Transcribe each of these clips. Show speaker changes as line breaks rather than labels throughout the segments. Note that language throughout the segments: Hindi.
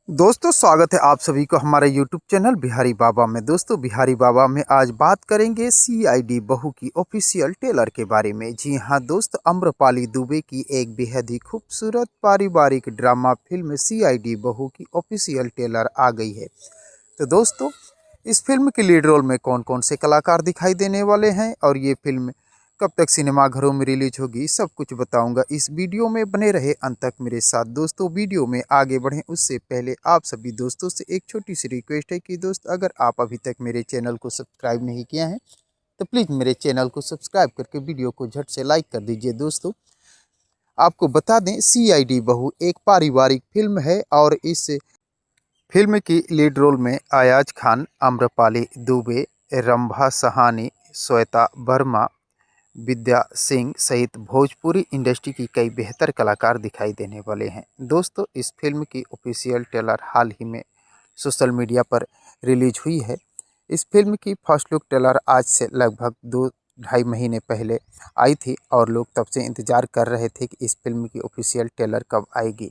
दोस्तों स्वागत है आप सभी को हमारे YouTube चैनल बिहारी बाबा में। दोस्तों बिहारी बाबा में आज बात करेंगे CID बहू की ऑफिशियल ट्रेलर के बारे में। जी हां दोस्त, आम्रपाली दुबे की एक बेहद ही खूबसूरत पारिवारिक ड्रामा फिल्म CID बहू की ऑफिशियल ट्रेलर आ गई है। तो दोस्तों इस फिल्म के लीड रोल में कौन कौन से कलाकार दिखाई देने वाले हैं और ये फिल्म कब तक सिनेमाघरों में रिलीज होगी, सब कुछ बताऊंगा। इस वीडियो में बने रहे अंत तक मेरे साथ। दोस्तों वीडियो में आगे बढ़ें उससे पहले आप सभी दोस्तों से एक छोटी सी रिक्वेस्ट है कि दोस्त अगर आप अभी तक मेरे चैनल को सब्सक्राइब नहीं किया है तो प्लीज़ मेरे चैनल को सब्सक्राइब करके वीडियो को झट से लाइक कर दीजिए। दोस्तों आपको बता दें CID बहू एक पारिवारिक फिल्म है और इस फिल्म की लीड रोल में अयाज खान, आम्रपाली दुबे, रंभा सहानी, श्वेता वर्मा, विद्या सिंह सहित भोजपुरी इंडस्ट्री की कई बेहतर कलाकार दिखाई देने वाले हैं। दोस्तों इस फिल्म की ऑफिशियल ट्रेलर हाल ही में सोशल मीडिया पर रिलीज हुई है। इस फिल्म की फर्स्ट लुक ट्रेलर आज से लगभग 2-2.5 महीने पहले आई थी और लोग तब से इंतज़ार कर रहे थे कि इस फिल्म की ऑफिशियल ट्रेलर कब आएगी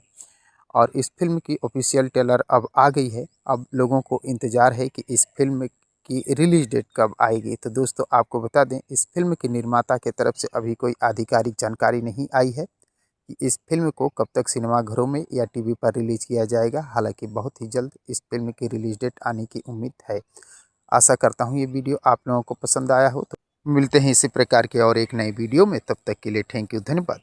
और इस फिल्म की ऑफिशियल ट्रेलर अब आ गई है। अब लोगों को इंतज़ार है कि इस फिल्म की रिलीज डेट कब आएगी। तो दोस्तों आपको बता दें इस फिल्म के निर्माता के तरफ से अभी कोई आधिकारिक जानकारी नहीं आई है कि इस फिल्म को कब तक सिनेमाघरों में या टीवी पर रिलीज़ किया जाएगा। हालांकि बहुत ही जल्द इस फिल्म की रिलीज डेट आने की उम्मीद है। आशा करता हूँ ये वीडियो आप लोगों को पसंद आया हो। तो मिलते हैं इसी प्रकार के और एक नई वीडियो में, तब तक के लिए थैंक यू, धन्यवाद।